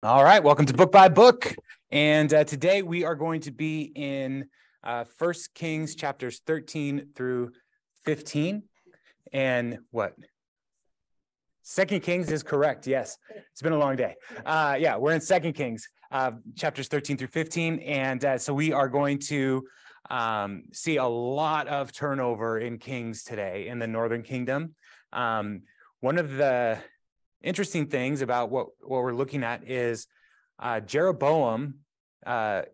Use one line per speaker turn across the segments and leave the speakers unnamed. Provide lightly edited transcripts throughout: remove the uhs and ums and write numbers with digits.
All right, welcome to Book by Book. And today we are going to be in 1 Kings chapters 13 through 15. And what? 2 Kings is correct. Yes, it's been a long day. We're in 2 Kings chapters 13 through 15. And so we are going to see a lot of turnover in kings today in the Northern Kingdom. One of the interesting things about what we're looking at is Jeroboam. So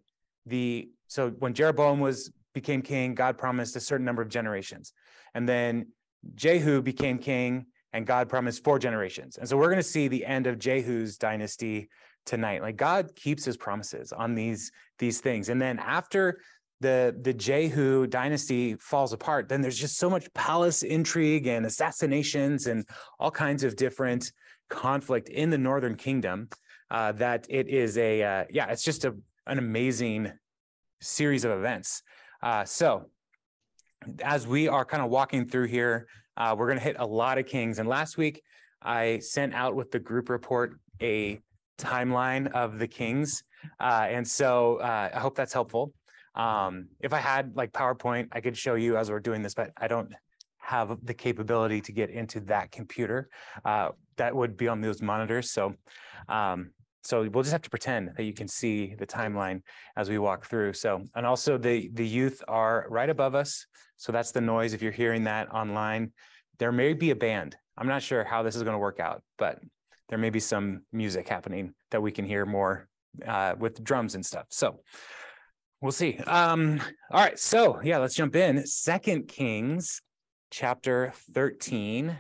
when Jeroboam became king, God promised a certain number of generations, and then Jehu became king, and God promised 4 generations. And so we're going to see the end of Jehu's dynasty tonight. Like, God keeps his promises on these things, and then after the Jehu dynasty falls apart, then there's just so much palace intrigue and assassinations and all kinds of different conflict in the Northern Kingdom that it is it's just an amazing series of events. So as we are kind of walking through here, we're going to hit a lot of kings. And last week I sent out with the group report a timeline of the kings. And so I hope that's helpful. If I had like PowerPoint, I could show you as we're doing this, but I don't have the capability to get into that computer that would be on those monitors. So we'll just have to pretend that you can see the timeline as we walk through. So, and also the youth are right above us. So that's the noise. If you're hearing that online, there may be a band. I'm not sure how this is going to work out, but there may be some music happening that we can hear more with drums and stuff. So we'll see. All right. So yeah, let's jump in. 2 Kings chapter 13,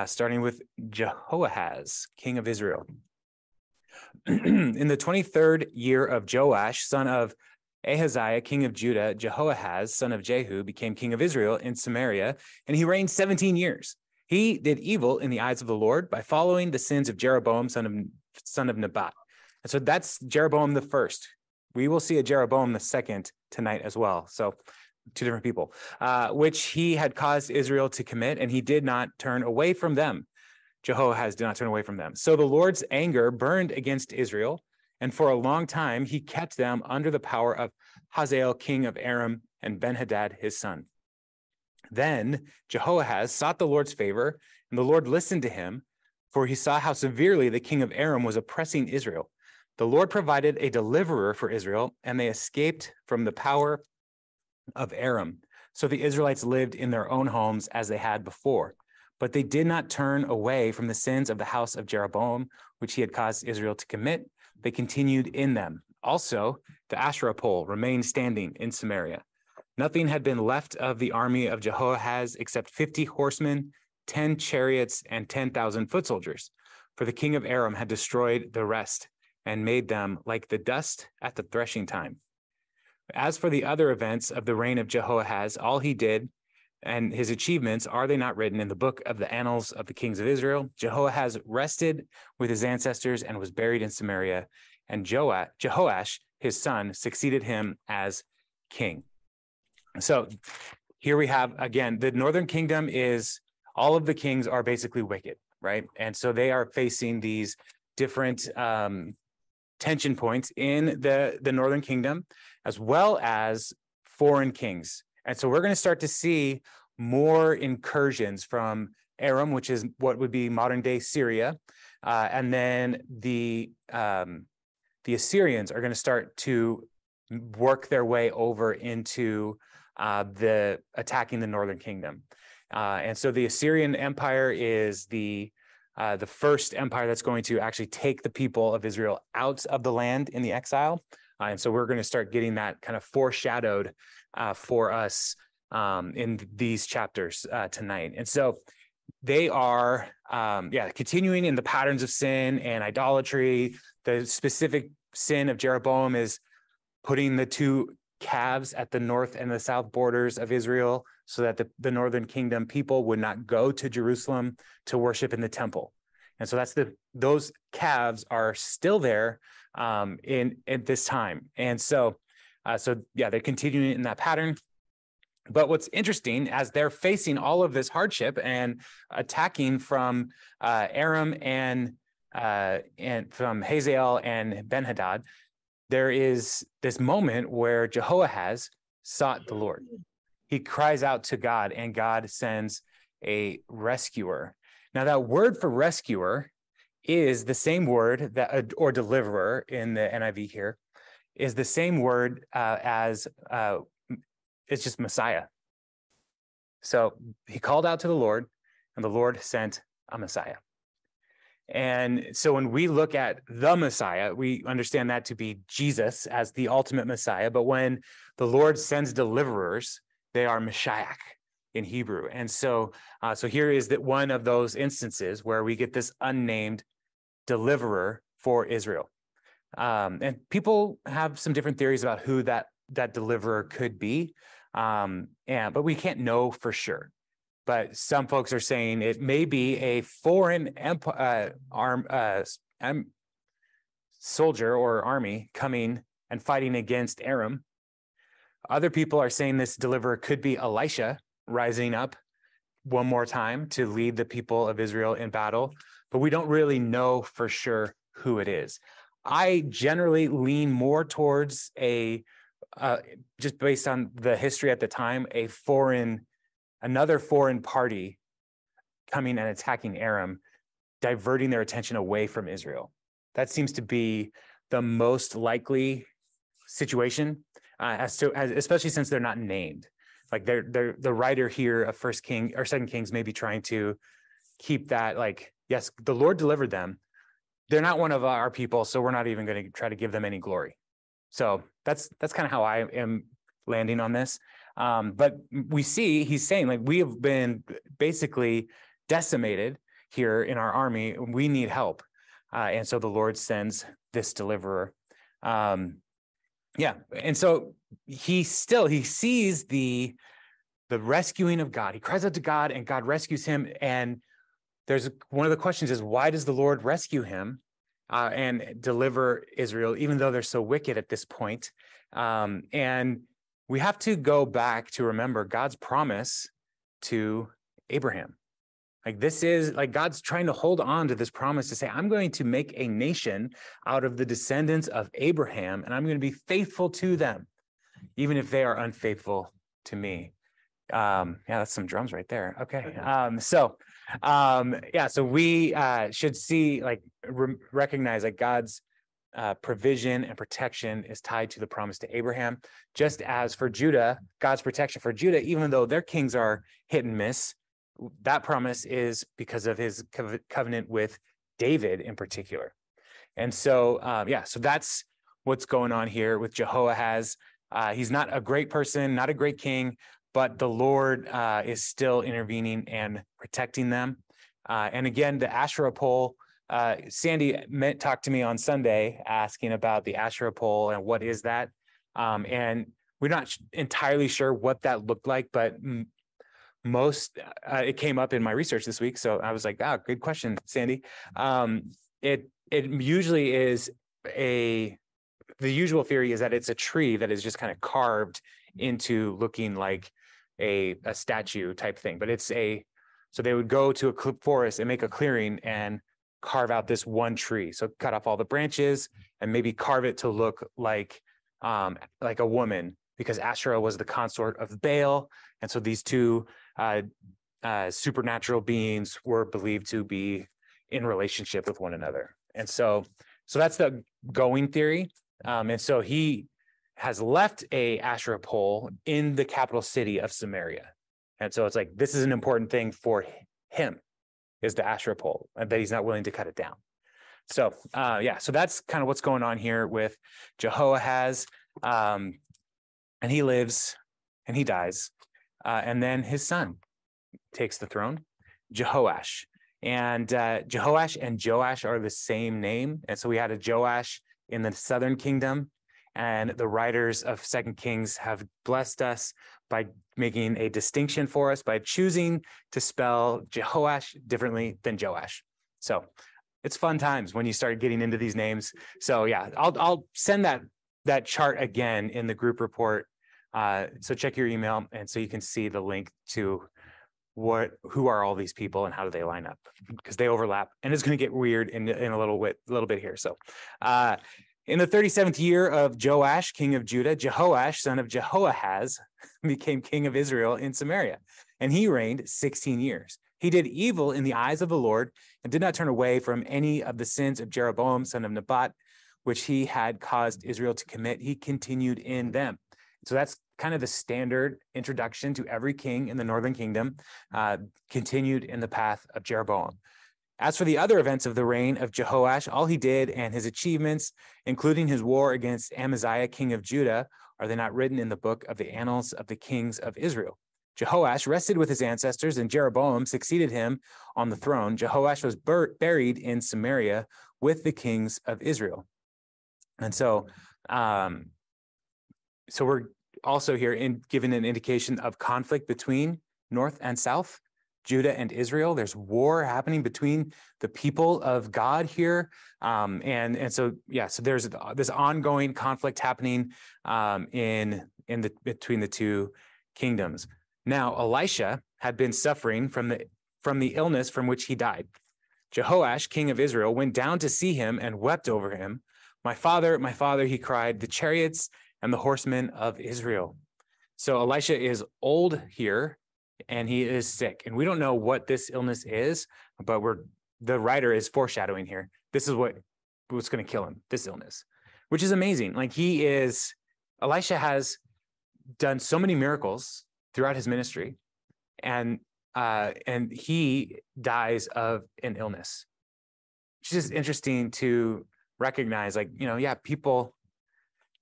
starting with Jehoahaz, king of Israel. In the 23rd year of Joash, son of Ahaziah, king of Judah, Jehoahaz, son of Jehu, became king of Israel in Samaria, and he reigned 17 years. He did evil in the eyes of the Lord by following the sins of Jeroboam, son of Nebat. And so that's Jeroboam the first. We will see a Jeroboam the second tonight as well. So 2 different people, which he had caused Israel to commit, and he did not turn away from them. Jehoahaz did not turn away from them. So the Lord's anger burned against Israel, and for a long time he kept them under the power of Hazael, king of Aram, and Ben-Hadad, his son. Then Jehoahaz sought the Lord's favor, and the Lord listened to him, for he saw how severely the king of Aram was oppressing Israel. The Lord provided a deliverer for Israel, and they escaped from the power of Aram. So the Israelites lived in their own homes as they had before. But they did not turn away from the sins of the house of Jeroboam, which he had caused Israel to commit. They continued in them. Also, the Asherah pole remained standing in Samaria. Nothing had been left of the army of Jehoahaz except 50 horsemen, 10 chariots, and 10,000 foot soldiers. For the king of Aram had destroyed the rest and made them like the dust at the threshing time. As for the other events of the reign of Jehoahaz, all he did and his achievements, are they not written in the book of the annals of the kings of Israel? Jehoahaz rested with his ancestors and was buried in Samaria, and Jehoash, his son, succeeded him as king. So here we have, again, the Northern Kingdom is, all of the kings are basically wicked, right? And so they are facing these different tension points in the Northern Kingdom, as well as foreign kings. And so we're going to start to see more incursions from Aram, which is what would be modern day Syria. And then the Assyrians are going to start to work their way over into attacking the Northern Kingdom. And so the Assyrian Empire is the first empire that's going to actually take the people of Israel out of the land in the exile. And so we're going to start getting that kind of foreshadowed for us in these chapters tonight. And so they are, continuing in the patterns of sin and idolatry. The specific sin of Jeroboam is putting the 2 calves at the north and the south borders of Israel so that the Northern Kingdom people would not go to Jerusalem to worship in the temple. And so those calves are still there at this time. And so they're continuing in that pattern. But what's interesting, as they're facing all of this hardship and attacking from Aram and and from Hazael and Ben-Hadad, there is this moment where Jehoahaz sought the Lord. He cries out to God, and God sends a rescuer. Now, that word for rescuer is the same word that, or deliverer in the NIV here, is the same word as it's just Messiah. So he called out to the Lord, and the Lord sent a Messiah. And so when we look at the Messiah, we understand that to be Jesus as the ultimate Messiah. But when the Lord sends deliverers, they are Mashiach in Hebrew. And so here is that one of those instances where we get this unnamed deliverer for Israel. And people have some different theories about who that deliverer could be. But we can't know for sure. But some folks are saying it may be a foreign soldier or army coming and fighting against Aram. Other people are saying this deliverer could be Elisha rising up one more time to lead the people of Israel in battle, but we don't really know for sure who it is. I generally lean more towards just based on the history at the time, another foreign party coming and attacking Aram, diverting their attention away from Israel. That seems to be the most likely situation, especially since they're not named. Like the writer here of First King or Second Kings may be trying to keep that like, yes, the Lord delivered them. They're not one of our people, so we're not even going to try to give them any glory. So that's kind of how I am landing on this. But we see he's saying like we have been basically decimated here in our army. We need help. And so the Lord sends this deliverer. And so he sees the rescuing of God. He cries out to God and God rescues him. And there's one of the questions is, why does the Lord rescue him and deliver Israel, even though they're so wicked at this point? And we have to go back to remember God's promise to Abraham. Like this is like God's trying to hold on to this promise to say, I'm going to make a nation out of the descendants of Abraham, and I'm going to be faithful to them, even if they are unfaithful to me. That's some drums right there. Okay. So we should see, recognize that God's provision and protection is tied to the promise to Abraham, just as for Judah, God's protection for Judah, even though their kings are hit and miss, that promise is because of his covenant with David in particular. And so, so that's what's going on here with Jehoahaz. He's not a great person, not a great king, but the Lord is still intervening and protecting them. And again, the Asherah pole, Sandy talked to me on Sunday asking about the Asherah pole and what is that. And we're not entirely sure what that looked like, but it came up in my research this week. So I was like, good question, Sandy. It usually is the usual theory is that it's a tree that is just kind of carved into looking like a statue type thing, but so they would go to a forest and make a clearing and carve out this one tree. So cut off all the branches and maybe carve it to look like a woman, because Asherah was the consort of Baal. And so these two supernatural beings were believed to be in relationship with one another. And so that's the going theory. And so he has left a Asherah pole in the capital city of Samaria. And so it's like, this is an important thing for him, is the Asherah pole, and that he's not willing to cut it down. So, so that's kind of what's going on here with Jehoahaz. And he lives and he dies. And then his son takes the throne, Jehoash. And Jehoash and Joash are the same name. And so we had a Joash in the southern kingdom. And the writers of Second Kings have blessed us by making a distinction for us by choosing to spell Jehoash differently than Joash. So it's fun times when you start getting into these names. So I'll send that chart again in the group report. So check your email, and so you can see the link to who are all these people and how do they line up? Because they overlap, and it's going to get weird in a little bit here. So, in the 37th year of Joash, king of Judah, Jehoash, son of Jehoahaz, became king of Israel in Samaria, and he reigned 16 years. He did evil in the eyes of the Lord and did not turn away from any of the sins of Jeroboam, son of Nebat, which he had caused Israel to commit. He continued in them. So that's kind of the standard introduction to every king in the northern kingdom, continued in the path of Jeroboam. As for the other events of the reign of Jehoash, all he did and his achievements, including his war against Amaziah, king of Judah, are they not written in the book of the annals of the kings of Israel? Jehoash rested with his ancestors, and Jeroboam succeeded him on the throne. Jehoash was buried in Samaria with the kings of Israel. And so, we're also here given an indication of conflict between north and south, Judah and Israel. There's war happening between the people of God here. So there's this ongoing conflict happening between the two kingdoms. Now, Elisha had been suffering from the illness from which he died. Jehoash, king of Israel, went down to see him and wept over him. My father, he cried, the chariots and the horsemen of Israel. So Elisha is old here, and he is sick. And we don't know what this illness is, but the writer is foreshadowing here. This is what's going to kill him, this illness, which is amazing. Like Elisha has done so many miracles throughout his ministry, and he dies of an illness. It's just interesting to recognize,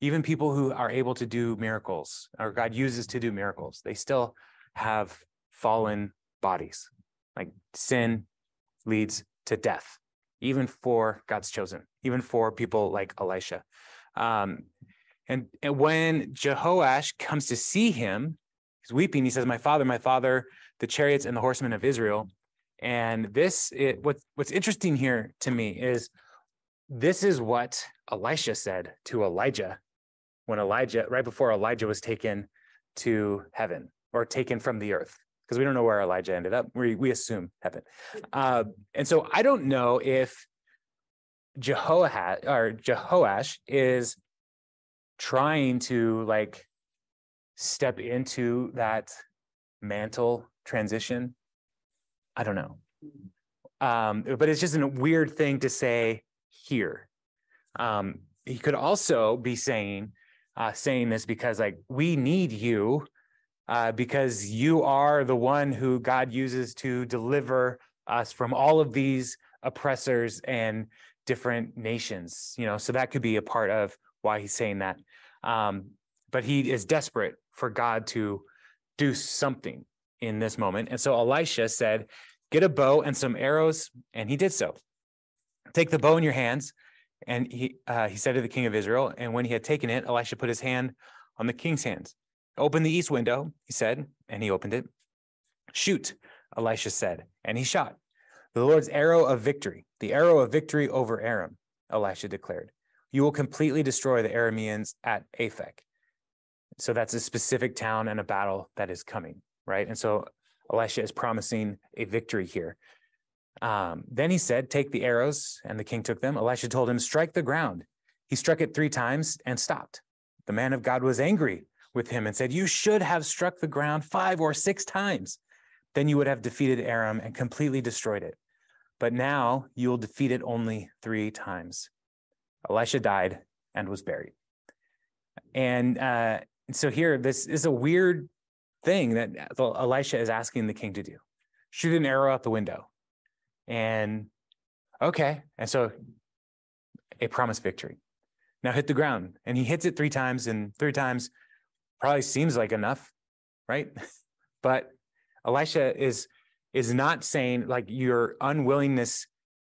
even people who are able to do miracles, or God uses to do miracles, they still have fallen bodies. Like sin leads to death, even for God's chosen, even for people like Elisha. And when Jehoash comes to see him, he's weeping. He says, my father, the chariots and the horsemen of Israel. And what's interesting here to me is this is what Elisha said to Elijah right before Elijah was taken to heaven, or taken from the earth, because we don't know where Elijah ended up. We assume heaven. And so I don't know if Jehoash is trying to step into that mantle transition. I don't know. But it's just a weird thing to say here. He could also be saying this because we need you, because you are the one who God uses to deliver us from all of these oppressors and different nations, so that could be a part of why he's saying that. But he is desperate for God to do something in this moment. And so Elisha said, get a bow and some arrows. And he did so. Take the bow in your hands. And he said to the king of Israel, and when he had taken it, Elisha put his hand on the king's hands. Open the east window, he said, and he opened it. Shoot, Elisha said, and he shot. The Lord's arrow of victory, the arrow of victory over Aram, Elisha declared. You will completely destroy the Arameans at Aphek. So that's a specific town and a battle that is coming, right? And so Elisha is promising a victory here. Then he said, take the arrows, and the king took them. Elisha told him, strike the ground. He struck it 3 times and stopped. The man of God was angry with him and said, you should have struck the ground 5 or 6 times. Then you would have defeated Aram and completely destroyed it. But now you will defeat it only 3 times. Elisha died and was buried. And so here, this is a weird thing that Elisha is asking the king to do. Shoot an arrow out the window. And okay. And so a promised victory. Now hit the ground. And he hits it 3 times, and 3 times probably seems like enough, right? But Elisha is not saying your unwillingness,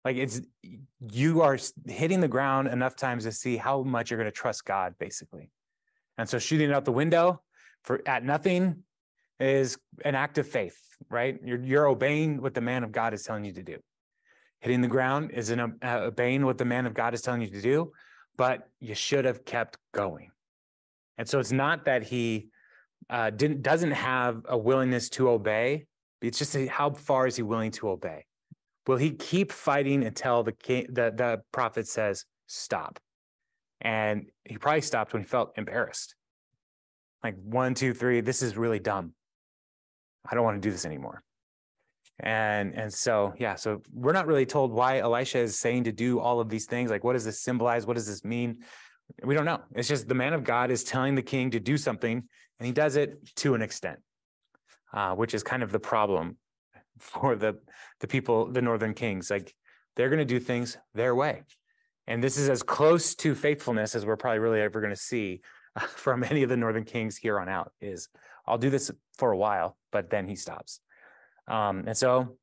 you are hitting the ground enough times to see how much you're going to trust God, basically. And so shooting it out the window at nothing is an act of faith, right? You're obeying what the man of God is telling you to do. Hitting the ground is obeying what the man of God is telling you to do, but you should have kept going. And so it's not that he doesn't have a willingness to obey, It's just how far is he willing to obey? Will he keep fighting until the prophet says, stop? And he probably stopped when he felt embarrassed. Like 1, 2, 3, this is really dumb. I don't want to do this anymore. And so, yeah, so we're not really told why Elisha is saying to do all of these things. Like, what does this symbolize? What does this mean? We don't know. It's just the man of God is telling the king to do something, and he does it to an extent, which is kind of the problem for the people, the northern kings. Like, they're going to do things their way. And this is as close to faithfulness as we're probably really ever going to see from any of the northern kings here on out. Is I'll do this for a while, but then he stops. And so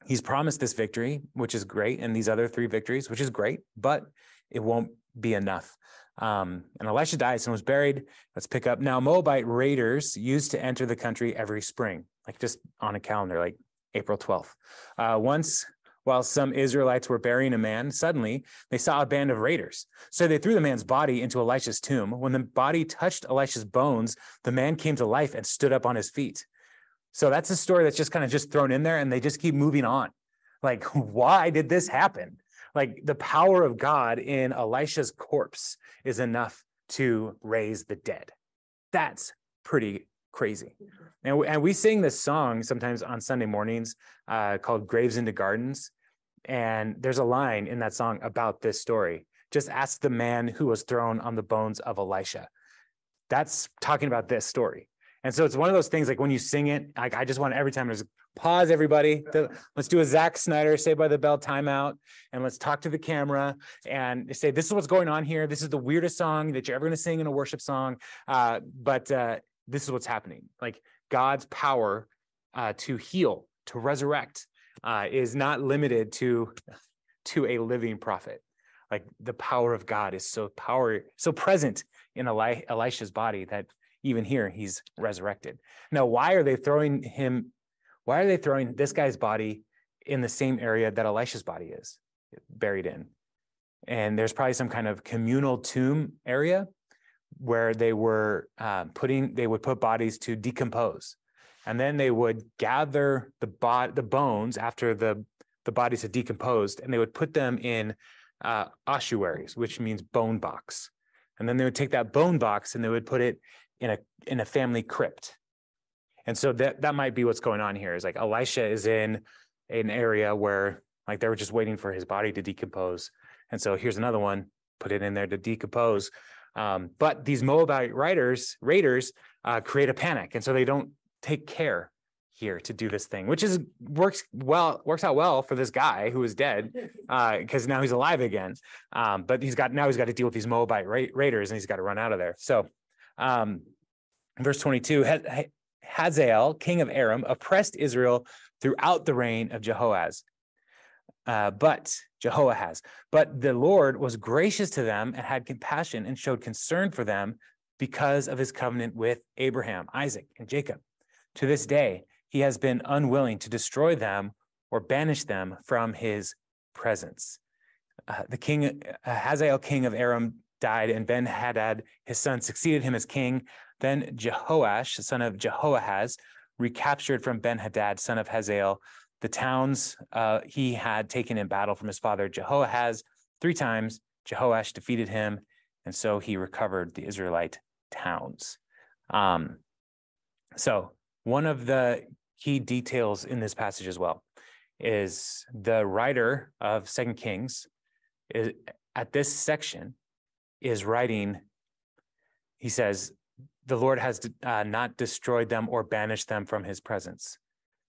he's promised this victory, which is great, and these other 3 victories, which is great, but it won't be enough. And Elisha died and was buried. Let's pick up now. Moabite raiders used to enter the country every spring, like just on a calendar, like April 12th. Once, while some Israelites were burying a man, suddenly they saw a band of raiders. So they threw the man's body into Elisha's tomb. When the body touched Elisha's bones, the man came to life and stood up on his feet. So that's a story that's just kind of just thrown in there, and they just keep moving on. Like, why did this happen? Like, the power of God in Elisha's corpse is enough to raise the dead. That's pretty crazy. And we sing this song sometimes on Sunday mornings called Graves into Gardens. And there's a line in that song about this story. Just ask the man who was thrown on the bones of Elisha. That's talking about this story. And so it's one of those things, like when you sing it, like I just want every time to just pause, everybody. Let's do a Zack Snyder Saved by the Bell timeout, and let's talk to the camera and say, this is what's going on here. This is the weirdest song that you're ever going to sing in a worship song. But this is what's happening. Like, God's power to heal, to resurrect is not limited to a living prophet. Like, the power of God is so present in Elisha's body that even here he's resurrected. Now, why are they throwing this guy's body in the same area that Elisha's body is buried in? And there's probably some kind of communal tomb area where they were they would put bodies to decompose. And then they would gather the bones after the bodies had decomposed, and they would put them in ossuaries, which means bone box. And then they would take that bone box and they would put it in a family crypt. And so that might be what's going on here, is like Elisha is in an area where, like, they were just waiting for his body to decompose. And so here's another one, put it in there to decompose. But these Moabite raiders create a panic. And so they don't take care here to do this thing, which works out well for this guy who is dead, because now he's alive again. But he's got to deal with these Moabite raiders, and he's got to run out of there. So verse 22, Hazael, king of Aram, oppressed Israel throughout the reign of Jehoahaz. But the Lord was gracious to them and had compassion and showed concern for them because of his covenant with Abraham, Isaac, and Jacob. To this day, he has been unwilling to destroy them or banish them from his presence. The king, Hazael, king of Aram, died, and Ben-Hadad, his son, succeeded him as king. Then Jehoash, son of Jehoahaz, recaptured from Ben-Hadad, son of Hazael, the towns he had taken in battle from his father Jehoahaz. 3 times Jehoash defeated him, and so he recovered the Israelite towns. So one of the key details in this passage as well is the writer of 2 Kings at this section is writing. He says, the Lord has not destroyed them or banished them from his presence.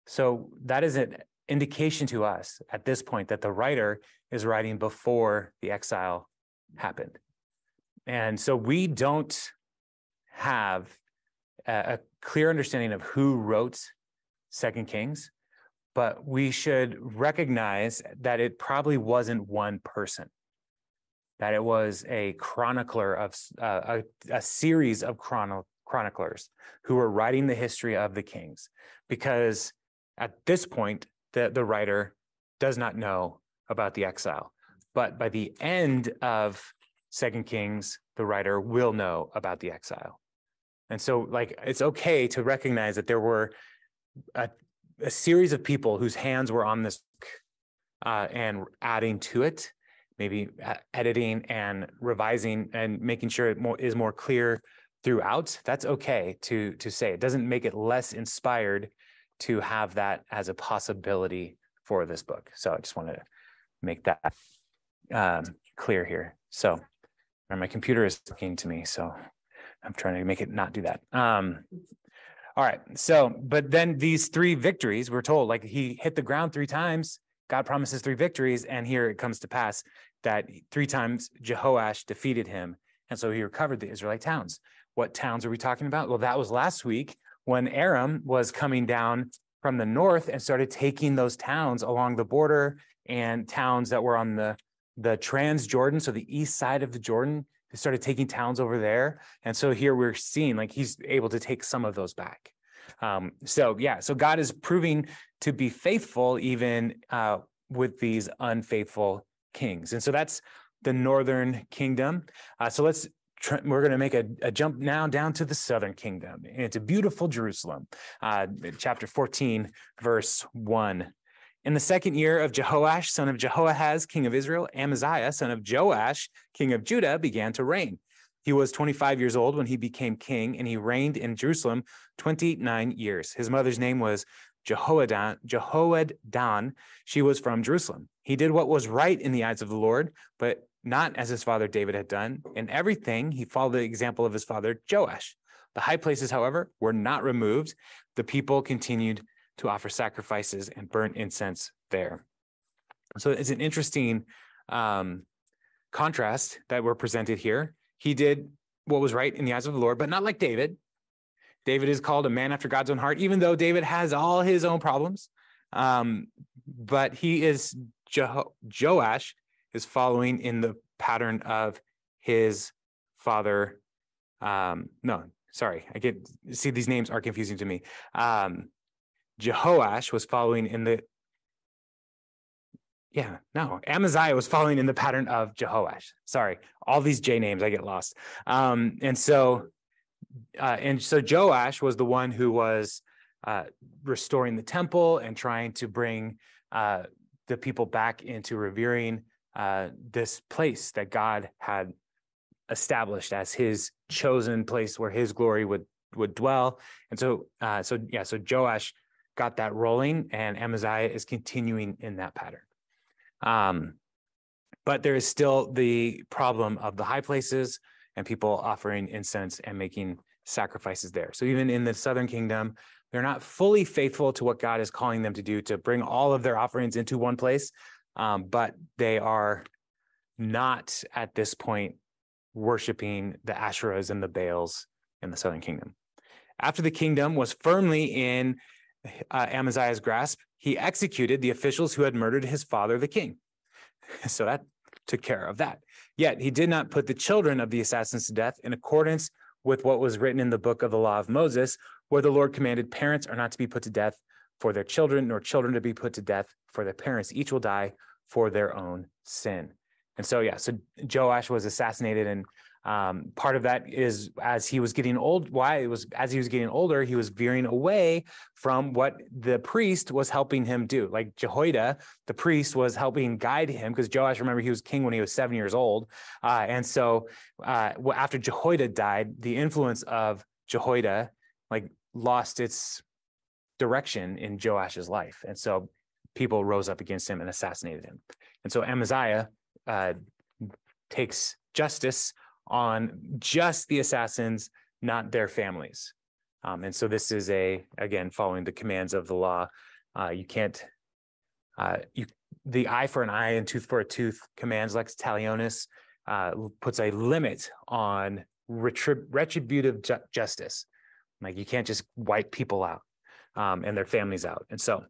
So that is an indication to us at this point that the writer is writing before the exile happened. And so we don't have a clear understanding of who wrote 2 Kings, but we should recognize that it probably wasn't one person, that it was a chronicler of a series of chroniclers who were writing the history of the kings, because at this point, the writer does not know about the exile. But by the end of 2 Kings, the writer will know about the exile. And so, like, it's okay to recognize that there were a series of people whose hands were on this and adding to it, maybe editing and revising and making sure it is more clear throughout. That's okay to say. It doesn't make it less inspired to have that as a possibility for this book. So I just wanted to make that clear here. So my computer is talking to me, so I'm trying to make it not do that. All right. So, but then these 3 victories, we're told, like he hit the ground 3 times. God promises 3 victories, and here it comes to pass that 3 times Jehoash defeated him, and so he recovered the Israelite towns. What towns are we talking about? Well, that was last week when Aram was coming down from the north and started taking those towns along the border and towns that were on the Trans-Jordan, so the east side of the Jordan. They started taking towns over there. And so here we're seeing like he's able to take some of those back. So God is proving to be faithful even with these unfaithful kings. And so that's the northern kingdom. So we're going to make a jump now down to the southern kingdom. And it's a beautiful Jerusalem. Chapter 14, verse 1. In the 2nd year of Jehoash, son of Jehoahaz, king of Israel, Amaziah, son of Joash, king of Judah, began to reign. He was 25 years old when he became king, and he reigned in Jerusalem 29 years. His mother's name was Jehoaddan. She was from Jerusalem. He did what was right in the eyes of the Lord, but not as his father David had done. In everything, he followed the example of his father Joash. The high places, however, were not removed. The people continued to offer sacrifices and burn incense there. So it's an interesting contrast that we're presented here. He did what was right in the eyes of the Lord, but not like David. David is called a man after God's own heart, even though David has all his own problems. But he is, Joash is following in the pattern of his father. See, these names are confusing to me. Jehoash was following in the, Amaziah was following in the pattern of Jehoash. Sorry, all these J names, I get lost. And so Joash was the one who was restoring the temple and trying to bring the people back into revering this place that God had established as his chosen place where his glory would dwell. And so Joash got that rolling, and Amaziah is continuing in that pattern. But there is still the problem of the high places and people offering incense and making sacrifices there. So even in the southern kingdom, they're not fully faithful to what God is calling them to do, to bring all of their offerings into one place. But they are not at this point worshiping the Asherahs and the Baals in the southern kingdom. After the kingdom was firmly in Amaziah's grasp, he executed the officials who had murdered his father, the king. So that took care of that. Yet he did not put the children of the assassins to death in accordance with what was written in the book of the law of Moses, where the Lord commanded parents are not to be put to death for their children, nor children to be put to death for their parents. Each will die for their own sin. And so Joash was assassinated, and part of that is as he was getting old. As he was getting older, he was veering away from what the priest was helping him do. Like Jehoiada, the priest, was helping guide him, because Joash, remember, he was king when he was 7 years old. And so after Jehoiada died, the influence of Jehoiada lost its direction in Joash's life. And so people rose up against him and assassinated him. And so Amaziah takes justice on just the assassins, not their families. And so this is again, following the commands of the law. You can't, the eye for an eye and tooth for a tooth commands, lex talionis, puts a limit on retributive justice. Like you can't just wipe people out and their families out. And so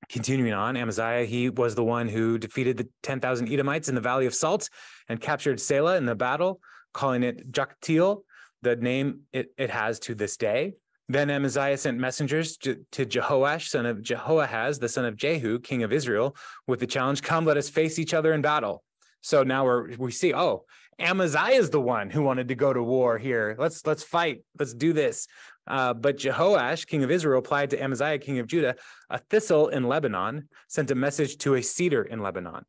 continuing on, Amaziah, he was the one who defeated the 10,000 Edomites in the Valley of Salt and captured Selah in the battle, calling it Joktiel, the name it has to this day. Then Amaziah sent messengers to Jehoash, son of Jehoahaz, the son of Jehu, king of Israel, with the challenge, come, let us face each other in battle. So now we see, Amaziah is the one who wanted to go to war here. Let's fight. Let's do this. But Jehoash, king of Israel, applied to Amaziah, king of Judah, a thistle in Lebanon, sent a message to a cedar in Lebanon.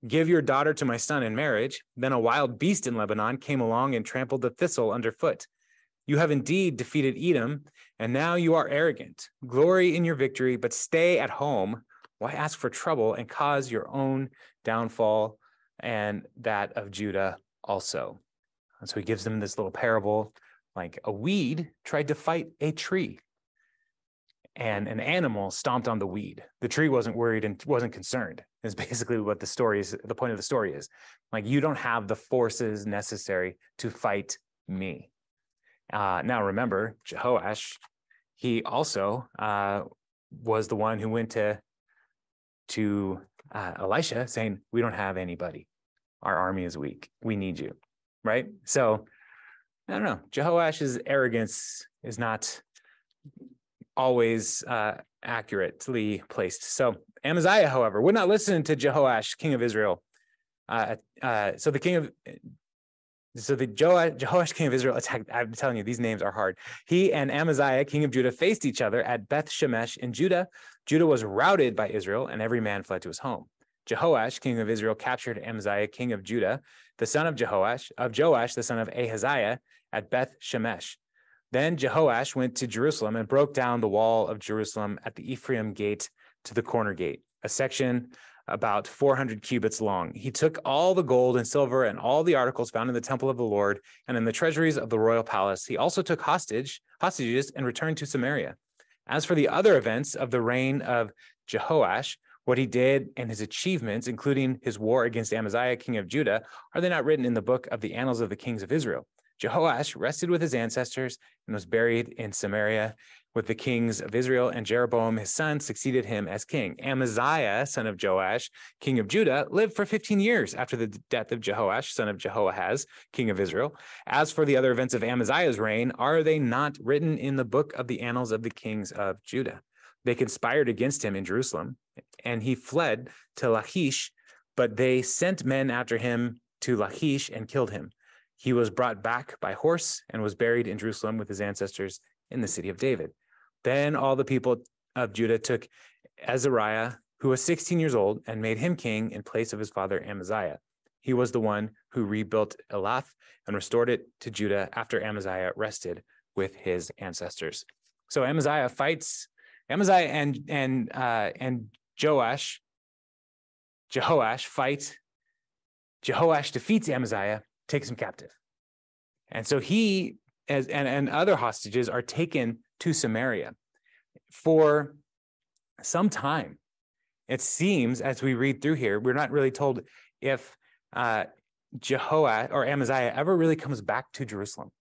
Give your daughter to my son in marriage. Then a wild beast in Lebanon came along and trampled the thistle underfoot. You have indeed defeated Edom, and now you are arrogant. Glory in your victory, but stay at home. Why ask for trouble and cause your own downfall and that of Judah also? And so he gives them this little parable, like a weed tried to fight a tree, and an animal stomped on the weed. The tree wasn't worried and wasn't concerned. Is basically what the story is. The point of the story is, like, you don't have the forces necessary to fight me. Now remember, Jehoash, he also was the one who went to Elisha saying, we don't have anybody. Our army is weak. We need you, right? So I don't know. Jehoash's arrogance is not always accurately placed. So Amaziah, however, would not listen to Jehoash, king of Israel. So Jehoash, king of Israel, attacked. I'm telling you, these names are hard. He and Amaziah, king of Judah, faced each other at Beth Shemesh in Judah. Judah was routed by Israel, and every man fled to his home. Jehoash, king of Israel, captured Amaziah, king of Judah, the son of Joash, the son of Ahaziah, at Beth Shemesh. Then Jehoash went to Jerusalem and broke down the wall of Jerusalem at the Ephraim gate to the corner gate, a section about 400 cubits long. He took all the gold and silver and all the articles found in the temple of the Lord and in the treasuries of the royal palace. He also took hostages and returned to Samaria. As for the other events of the reign of Jehoash, what he did and his achievements, including his war against Amaziah, king of Judah, are they not written in the book of the annals of the kings of Israel? Jehoash rested with his ancestors and was buried in Samaria with the kings of Israel, and Jeroboam, his son, succeeded him as king. Amaziah, son of Joash, king of Judah, lived for 15 years after the death of Jehoash, son of Jehoahaz, king of Israel. As for the other events of Amaziah's reign, are they not written in the book of the annals of the kings of Judah? They conspired against him in Jerusalem, and he fled to Lachish, but they sent men after him to Lachish and killed him. He was brought back by horse and was buried in Jerusalem with his ancestors in the city of David. Then all the people of Judah took Azariah, who was 16 years old, and made him king in place of his father Amaziah. He was the one who rebuilt Elath and restored it to Judah after Amaziah rested with his ancestors. So Amaziah and Jehoash fight. Jehoash defeats Amaziah, takes him captive. And so he and other hostages are taken to Samaria for some time. It seems, as we read through here, we're not really told if Jehoash or Amaziah ever really comes back to Jerusalem.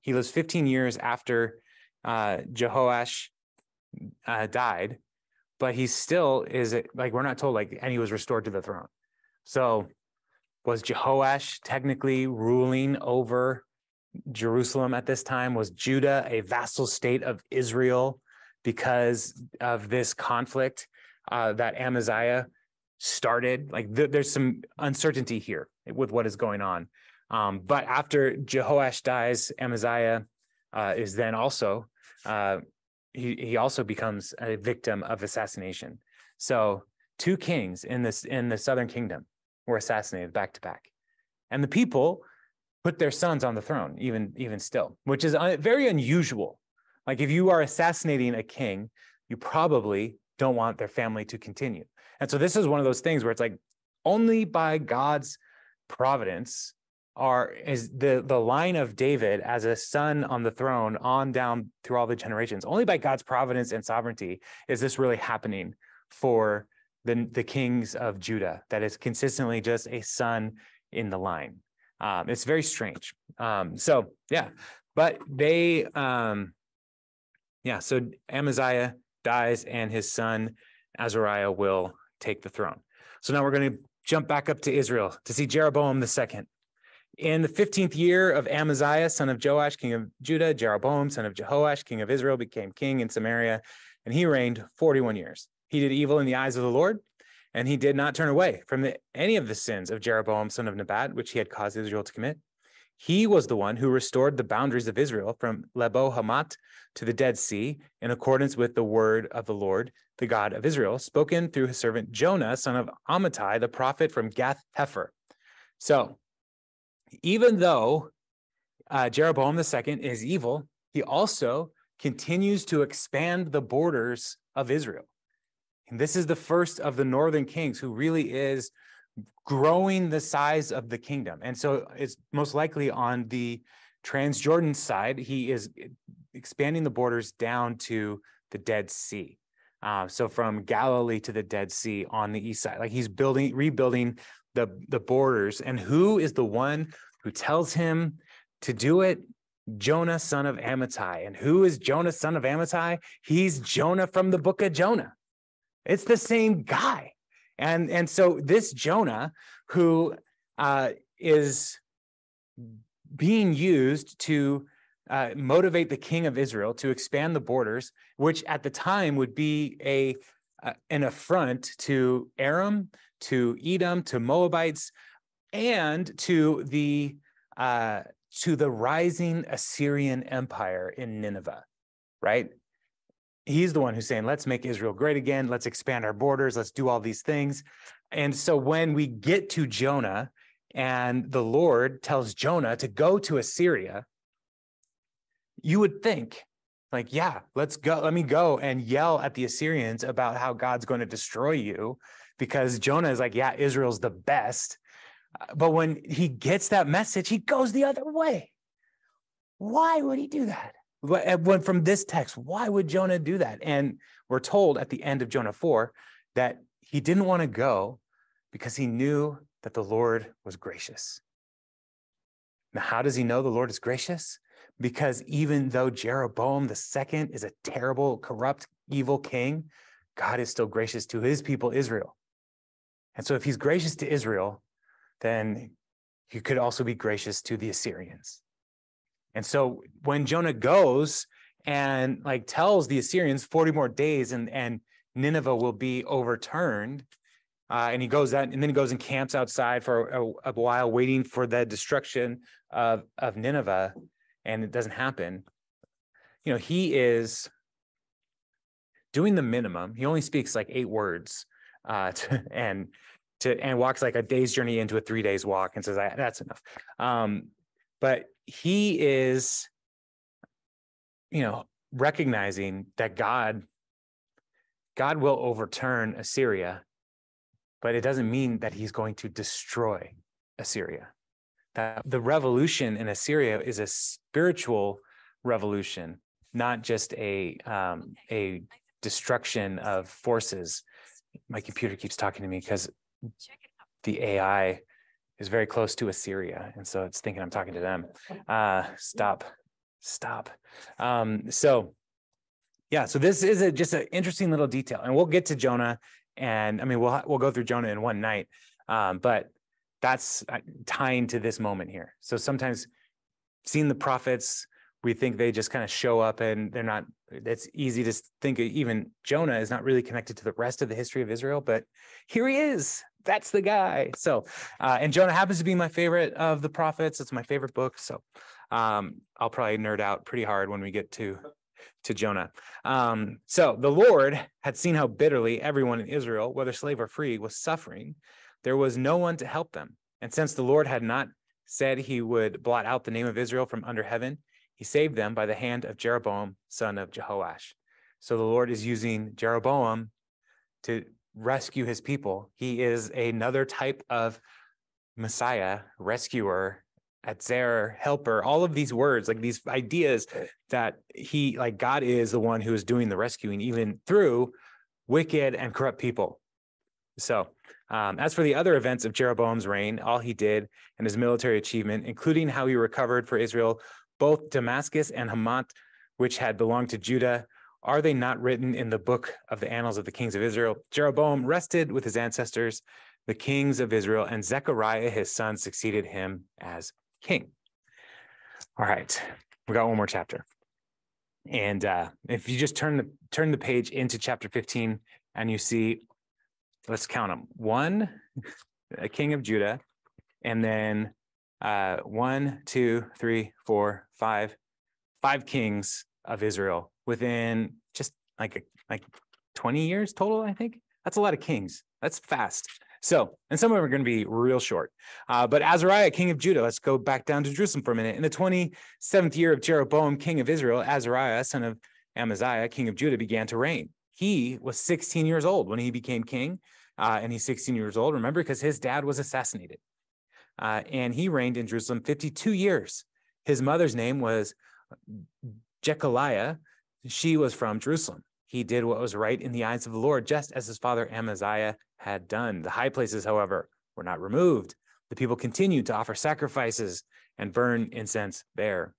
He lives 15 years after Jehoash died, but he still is, like, we're not told, like, and he was restored to the throne. So was Jehoash technically ruling over Jerusalem at this time? Was Judah a vassal state of Israel because of this conflict that Amaziah started? Like, there's some uncertainty here with what is going on. But after Jehoash dies, Amaziah is then also, he also becomes a victim of assassination. So 2 kings in the southern kingdom were assassinated back to back. And the people put their sons on the throne, even still, which is very unusual. Like, if you are assassinating a king, you probably don't want their family to continue. And so this is one of those things where it's like, only by God's providence is the line of David as a son on the throne on down through all the generations. Only by God's providence and sovereignty is this really happening for the kings of Judah, that is consistently just a son in the line. It's very strange. So Amaziah dies and his son Azariah will take the throne. So now we're going to jump back up to Israel to see Jeroboam II. In the 15th year of Amaziah, son of Joash, king of Judah, Jeroboam, son of Jehoash, king of Israel, became king in Samaria, and he reigned 41 years. He did evil in the eyes of the Lord, and he did not turn away from any of the sins of Jeroboam, son of Nebat, which he had caused Israel to commit. He was the one who restored the boundaries of Israel from Lebo Hamath to the Dead Sea in accordance with the word of the Lord, the God of Israel, spoken through his servant Jonah, son of Amittai, the prophet from Gath Hepher. So even though Jeroboam II is evil, he also continues to expand the borders of Israel. And this is the first of the northern kings who really is growing the size of the kingdom. And so it's most likely on the Transjordan side, he is expanding the borders down to the Dead Sea. So from Galilee to the Dead Sea on the east side, like he's rebuilding the borders. And who is the one who tells him to do it? Jonah, son of Amittai. And who is Jonah, son of Amittai? He's Jonah from the book of Jonah. It's the same guy. And so this Jonah, who is being used to motivate the king of Israel to expand the borders, which at the time would be an affront to Aram, to Edom, to Moabites, and to the rising Assyrian Empire in Nineveh, right? He's the one who's saying, let's make Israel great again. Let's expand our borders. Let's do all these things. And so when we get to Jonah and the Lord tells Jonah to go to Assyria, you would think like, yeah, let's go. Let me go and yell at the Assyrians about how God's going to destroy you, because Jonah is like, yeah, Israel's the best. But when he gets that message, he goes the other way. Why would he do that? When from this text, why would Jonah do that? And we're told at the end of Jonah 4 that he didn't want to go because he knew that the Lord was gracious. Now, how does he know the Lord is gracious? Because even though Jeroboam II is a terrible, corrupt, evil king, God is still gracious to his people, Israel. And so if he's gracious to Israel, then he could also be gracious to the Assyrians. And so when Jonah goes and like tells the Assyrians 40 more days and Nineveh will be overturned, and he goes out and then he goes and camps outside for a while waiting for the destruction of Nineveh, and it doesn't happen. You know, he is doing the minimum. He only speaks like 8 words and walks like a day's journey into a 3 days walk and says, that's enough. But he is, you know, recognizing that God will overturn Assyria, but it doesn't mean that he's going to destroy Assyria. That the revolution in Assyria is a spiritual revolution, not just a destruction of forces. My computer keeps talking to me because the AI is very close to Assyria, and so it's thinking I'm talking to them. Stop. So this is just an interesting little detail, and we'll get to Jonah, and I mean we'll go through Jonah in one night, but that's tying to this moment here. So sometimes seeing the prophets, we think they just kind of show up and they're not. It's easy to think even Jonah is not really connected to the rest of the history of Israel, but here he is. That's the guy. So, and Jonah happens to be my favorite of the prophets. It's my favorite book. So I'll probably nerd out pretty hard when we get to Jonah. So the Lord had seen how bitterly everyone in Israel, whether slave or free, was suffering. There was no one to help them. And since the Lord had not said he would blot out the name of Israel from under heaven, he saved them by the hand of Jeroboam, son of Jehoash. So the Lord is using Jeroboam to rescue his people. He is another type of Messiah, rescuer, Azariah, helper, all of these words, like these ideas that God is the one who is doing the rescuing, even through wicked and corrupt people. So as for the other events of Jeroboam's reign, all he did and his military achievement, including how he recovered for Israel both Damascus and Hamath, which had belonged to Judah, are they not written in the book of the annals of the kings of Israel? Jeroboam rested with his ancestors, the kings of Israel, and Zechariah, his son, succeeded him as king. All right, we got one more chapter. And if you just turn the page into chapter 15 and you see, let's count them. 1, a king of Judah, and then 1, 2, 3, 4, 5 kings of Israel within just like 20 years total, I think. That's a lot of kings. That's fast. So, and some of them are going to be real short. But Azariah, king of Judah, let's go back down to Jerusalem for a minute. In the 27th year of Jeroboam, king of Israel, Azariah, son of Amaziah, king of Judah, began to reign. He was 16 years old when he became king, and he's 16 years old, remember, because his dad was assassinated. And he reigned in Jerusalem 52 years. His mother's name was Jechaliah. She was from Jerusalem. He did what was right in the eyes of the Lord, just as his father Amaziah had done. The high places, however, were not removed. The people continued to offer sacrifices and burn incense there.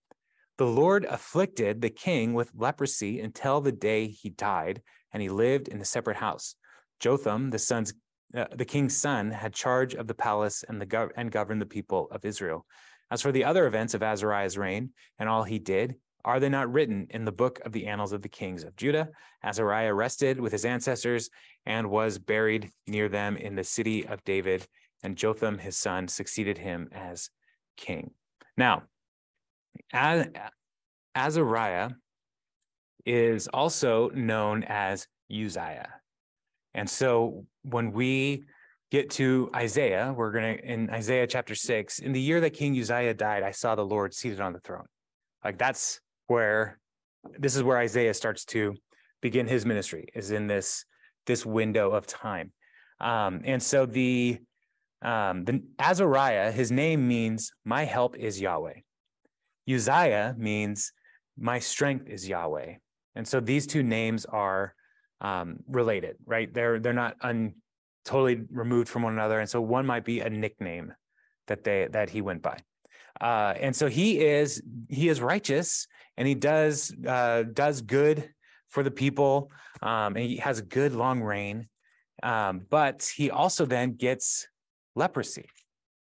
The Lord afflicted the king with leprosy until the day he died, and he lived in a separate house. Jotham, the king's son, had charge of the palace and governed the people of Israel. As for the other events of Azariah's reign and all he did, are they not written in the book of the annals of the kings of Judah? Azariah rested with his ancestors and was buried near them in the city of David, and Jotham, his son, succeeded him as king. Now, Azariah is also known as Uzziah. And so when we get to Isaiah, we're going to, in Isaiah chapter 6, in the year that King Uzziah died, I saw the Lord seated on the throne. Like this is where Isaiah starts to begin his ministry, is in this window of time. And so the Azariah, his name means my help is Yahweh. Uzziah means my strength is Yahweh. And so these two names are related, right? They're not totally removed from one another. And so one might be a nickname that he went by. And so he is righteous, and he does good for the people, and he has a good long reign. But he also then gets leprosy,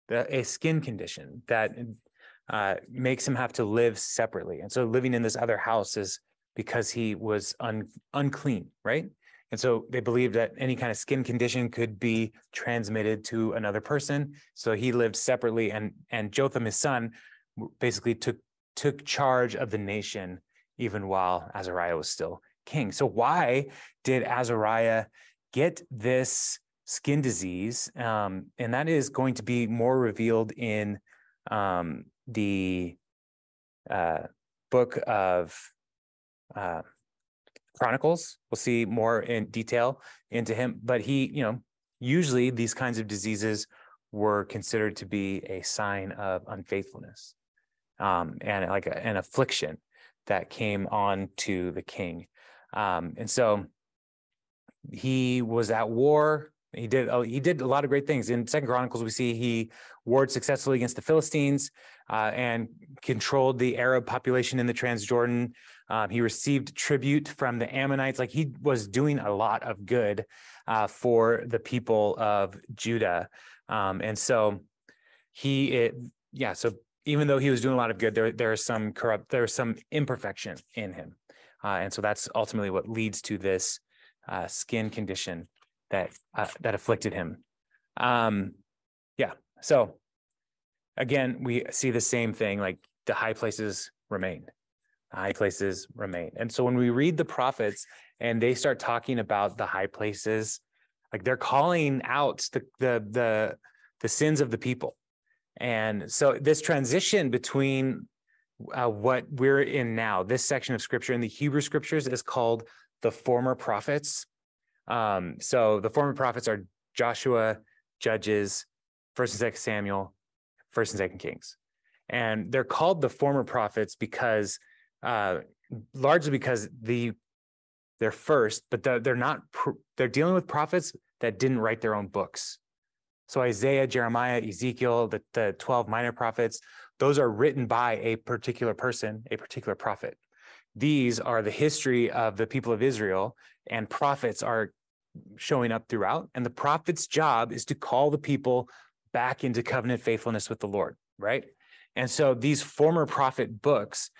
a skin condition that makes him have to live separately. And so living in this other house is because he was unclean, right? And so they believed that any kind of skin condition could be transmitted to another person. So he lived separately, and Jotham, his son, basically took charge of the nation even while Azariah was still king. So why did Azariah get this skin disease? And that is going to be more revealed in the book of Chronicles. We'll see more in detail into him, but usually these kinds of diseases were considered to be a sign of unfaithfulness, and like an affliction that came on to the king. And so he was at war. He did a lot of great things. In 2 Chronicles, we see he warred successfully against the Philistines and controlled the Arab population in the Transjordan. He received tribute from the Ammonites. Like, he was doing a lot of good for the people of Judah. And so so even though he was doing a lot of good, there's some imperfection in him. And so that's ultimately what leads to this skin condition that afflicted him. So again, we see the same thing, like the high places remained. The high places remain. And so when we read the prophets and they start talking about the high places, like they're calling out the sins of the people. And so this transition between what we're in now, this section of scripture in the Hebrew scriptures, is called the former prophets. So the former prophets are Joshua, Judges, 1st and 2nd Samuel, 1st and 2nd Kings. And they're called the former prophets because largely because they're first, but they're dealing with prophets that didn't write their own books. So Isaiah, Jeremiah, Ezekiel, the 12 minor prophets, those are written by a particular person, a particular prophet. These are the history of the people of Israel, and prophets are showing up throughout. And the prophet's job is to call the people back into covenant faithfulness with the Lord, right? And so these former prophet books,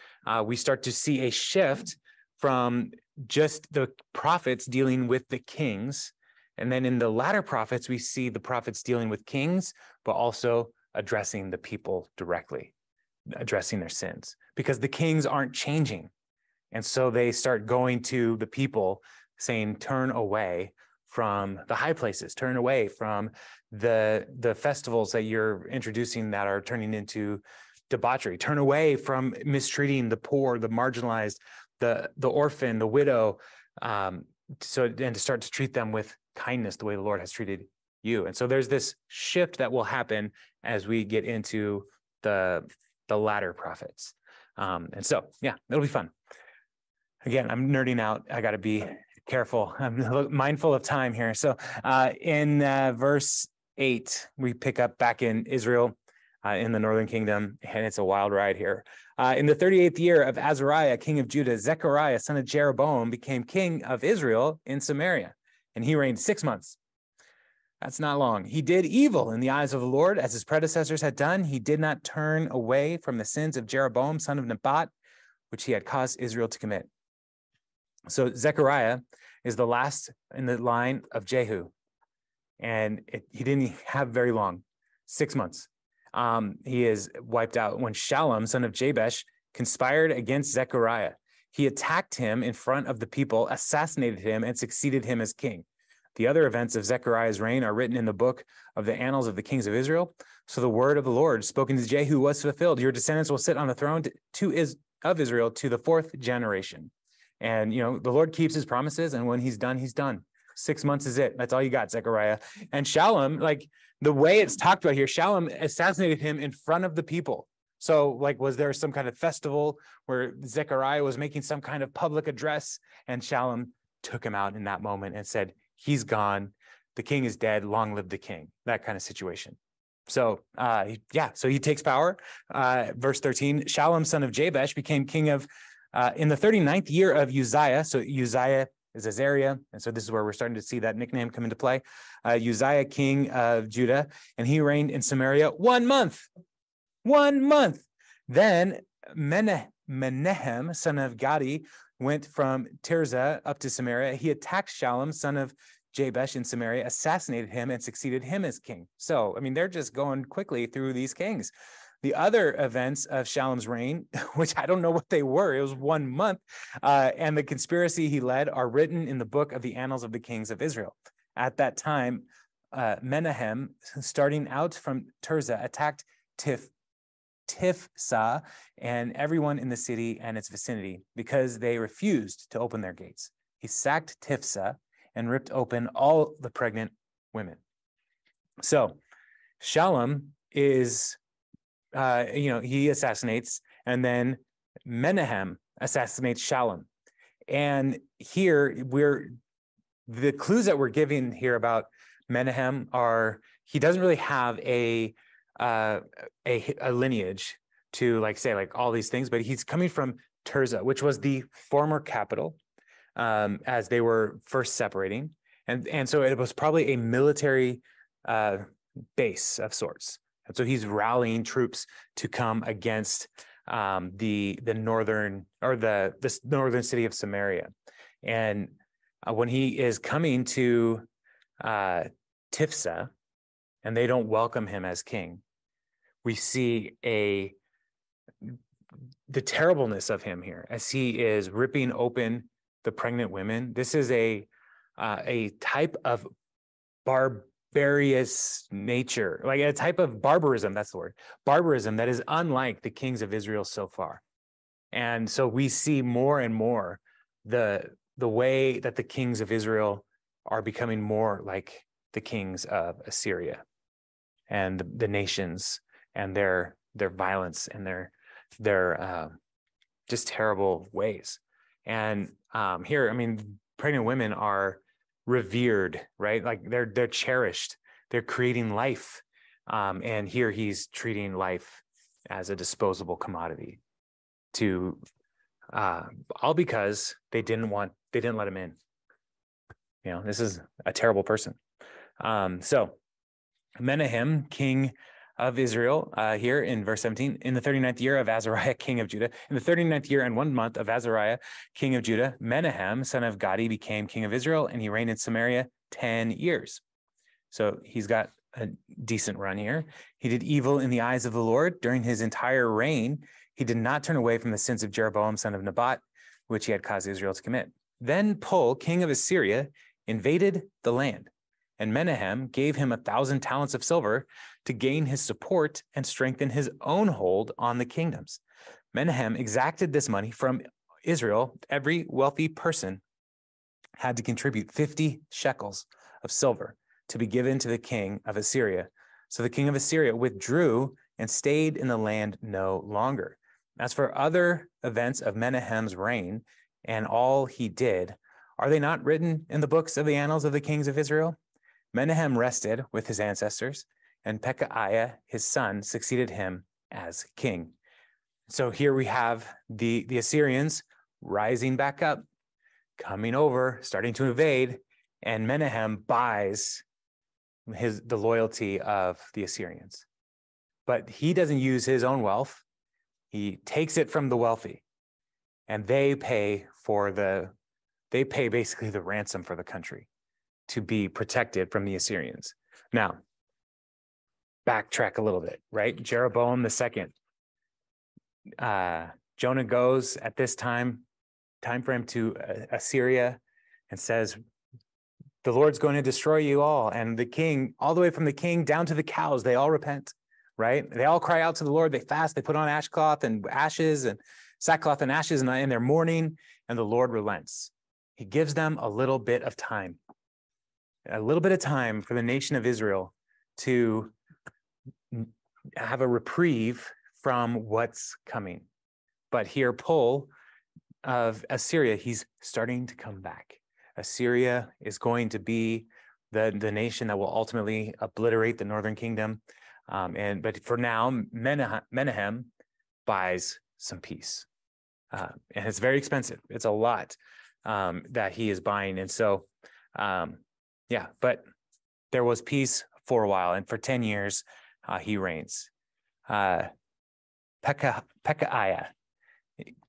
we start to see a shift from just the prophets dealing with the kings. And then in the latter prophets, we see the prophets dealing with kings, but also addressing the people directly, addressing their sins, because the kings aren't changing. And so they start going to the people saying, turn away from the high places, turn away from the festivals that you're introducing that are turning into debauchery, turn away from mistreating the poor, the marginalized, the orphan, the widow, and to start to treat them with kindness the way the Lord has treated you. And so there's this shift that will happen as we get into the latter prophets. And so, yeah, it'll be fun. Again, I'm nerding out. I got to be careful. I'm mindful of time here. So in verse 8, we pick up back in Israel in the northern kingdom, and it's a wild ride here. In the 38th year of Azariah, king of Judah, Zechariah, son of Jeroboam, became king of Israel in Samaria, and he reigned 6 months. That's not long. He did evil in the eyes of the Lord, as his predecessors had done. He did not turn away from the sins of Jeroboam, son of Nebat, which he had caused Israel to commit. So Zechariah is the last in the line of Jehu, and he didn't have very long, 6 months. He is wiped out when Shallum, son of Jabesh, conspired against Zechariah. He attacked him in front of the people, assassinated him, and succeeded him as king. The other events of Zechariah's reign are written in the book of the annals of the kings of Israel. So the word of the Lord spoken to Jehu was fulfilled. Your descendants will sit on the throne of Israel to the 4th generation. And, the Lord keeps his promises. And when he's done, he's done. 6 months is it. That's all you got, Zechariah. And Shallum, the way it's talked about here, Shallum assassinated him in front of the people. So was there some kind of festival where Zechariah was making some kind of public address, and Shallum took him out in that moment and said, he's gone. The king is dead. Long live the king. That kind of situation. So, so he takes power. Verse 13, Shallum, son of Jabesh, became king of, in the 39th year of Uzziah. So Uzziah is Azariah. And so this is where we're starting to see that nickname come into play. Uzziah, king of Judah, and he reigned in Samaria 1 month. 1 month. Then Menahem, son of Gadi, went from Tirzah up to Samaria. He attacked Shallum, son of Jabesh in Samaria, assassinated him, and succeeded him as king. So, they're just going quickly through these kings. The other events of Shallum's reign, which I don't know what they were, it was 1 month, and the conspiracy he led are written in the book of the annals of the kings of Israel. At that time, Menahem, starting out from Tirzah, attacked Tifsah and everyone in the city and its vicinity because they refused to open their gates. He sacked Tifsah and ripped open all the pregnant women. So Shallum is, he assassinates, and then Menahem assassinates Shallum. And here the clues that we're giving here about Menahem are, he doesn't really have a lineage to say all these things, but he's coming from Tirzah, which was the former capital as they were first separating. And so it was probably a military base of sorts. And so he's rallying troops to come against the northern city of Samaria. And when he is coming to Tifsah, and they don't welcome him as king, we see the terribleness of him here as he is ripping open the pregnant women. This is a type of barbarous nature, a type of barbarism, that's the word, barbarism that is unlike the kings of Israel so far. And so we see more and more the way that the kings of Israel are becoming more like the kings of Assyria and the nations and their violence and their just terrible ways. And here, pregnant women are revered, right? They're cherished. They're creating life. And here he's treating life as a disposable commodity to all because they didn't let him in. This is a terrible person. So Menahem, king of Israel, here in verse 17, in the 39th year of Azariah, king of Judah, in the 39th year and 1 month of Azariah, king of Judah, Menahem, son of Gadi, became king of Israel, and he reigned in Samaria 10 years. So he's got a decent run here. He did evil in the eyes of the Lord during his entire reign. He did not turn away from the sins of Jeroboam, son of Nebat, which he had caused Israel to commit. Then Pul, king of Assyria, invaded the land, and Menahem gave him 1,000 talents of silver to gain his support and strengthen his own hold on the kingdoms. Menahem exacted this money from Israel. Every wealthy person had to contribute 50 shekels of silver to be given to the king of Assyria. So the king of Assyria withdrew and stayed in the land no longer. As for other events of Menahem's reign and all he did, are they not written in the books of the annals of the kings of Israel? Menahem rested with his ancestors, and Pekahiah, his son, succeeded him as king. So here we have the Assyrians rising back up, coming over, starting to invade, and Menahem buys the loyalty of the Assyrians. But he doesn't use his own wealth. He takes it from the wealthy, and they pay basically the ransom for the country to be protected from the Assyrians. Now, backtrack a little bit, right? Jeroboam II. Jonah goes at this time frame to Assyria and says, the Lord's going to destroy you all. And the king, all the way from the king down to the cows, they all repent, right? They all cry out to the Lord. They fast, they put on sackcloth and ashes and they're mourning, and the Lord relents. He gives them a little bit of time for the nation of Israel to have a reprieve from what's coming. But here, Pul of Assyria, he's starting to come back. Assyria is going to be the nation that will ultimately obliterate the northern kingdom. But for now, Menahem buys some peace. And it's very expensive. It's a lot that he is buying. And so, but there was peace for a while. And for 10 years, he reigns. Pekahiah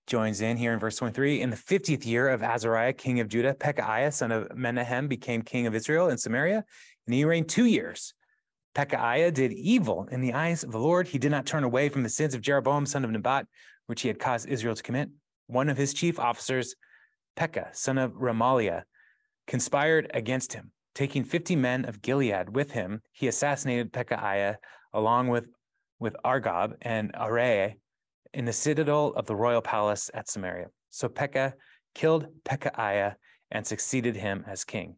joins in here in verse 23. In the 50th year of Azariah, king of Judah, Pekahiah, son of Menahem, became king of Israel in Samaria, and he reigned 2 years. Pekahiah did evil in the eyes of the Lord. He did not turn away from the sins of Jeroboam, son of Nebat, which he had caused Israel to commit. One of his chief officers, Pekah, son of Remaliah, conspired against him. Taking 50 men of Gilead with him, he assassinated Pekahiah along with Argob and Arieh in the citadel of the royal palace at Samaria. So Pekah killed Pekahiah and succeeded him as king.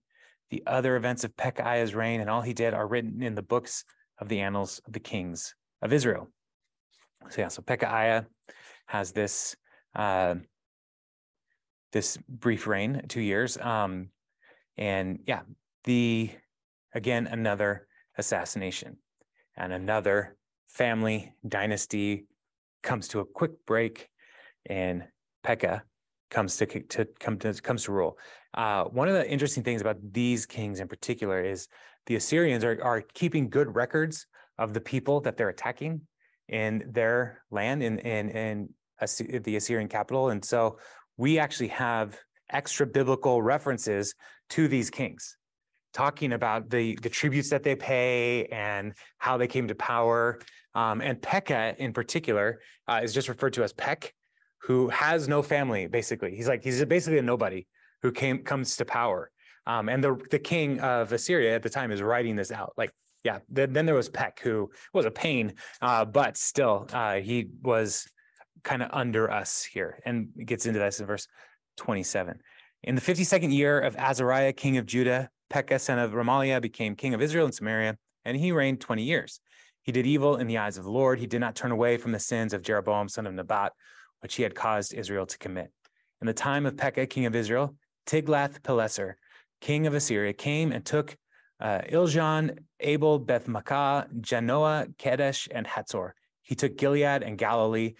The other events of Pekahiah's reign and all he did are written in the books of the annals of the kings of Israel. So Pekahiah has this brief reign, 2 years. Another assassination and another family dynasty comes to a quick break, and Pekah comes to rule. One of the interesting things about these kings in particular is the Assyrians are keeping good records of the people that they're attacking in their land in the Assyrian capital. And so we actually have extra biblical references to these kings, talking about the tributes that they pay and how they came to power. And Pekah in particular is just referred to as Pek, who has no family, basically. He's basically a nobody who comes to power. And the king of Assyria at the time is writing this out. Then there was Pek, who was a pain, but still he was kind of under us here, and gets into this in verse 27. In the 52nd year of Azariah, king of Judah, Pekah, son of Remaliah, became king of Israel and Samaria, and he reigned 20 years. He did evil in the eyes of the Lord. He did not turn away from the sins of Jeroboam, son of Nebat, which he had caused Israel to commit. In the time of Pekah, king of Israel, Tiglath-Pileser, king of Assyria, came and took Iljan, Abel, Beth-Makkah, Janoah, Kedesh, and Hatzor. He took Gilead and Galilee,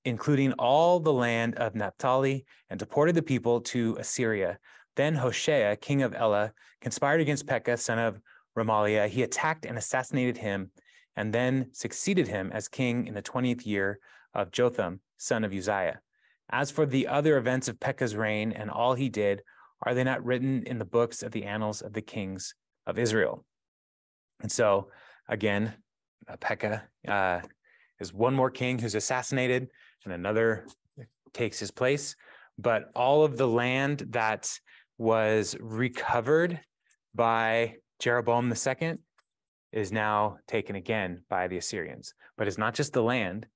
including all the land of Naphtali, and deported the people to Assyria. Then Hoshea, king of Elah, conspired against Pekah, son of Remaliah. He attacked and assassinated him, and then succeeded him as king in the 20th year of Jotham, son of Uzziah. As for the other events of Pekah's reign and all he did, are they not written in the books of the annals of the kings of Israel? And so again, Pekah is one more king who's assassinated, and another takes his place. But all of the land that was recovered by Jeroboam II is now taken again by the Assyrians. But it's not just the land,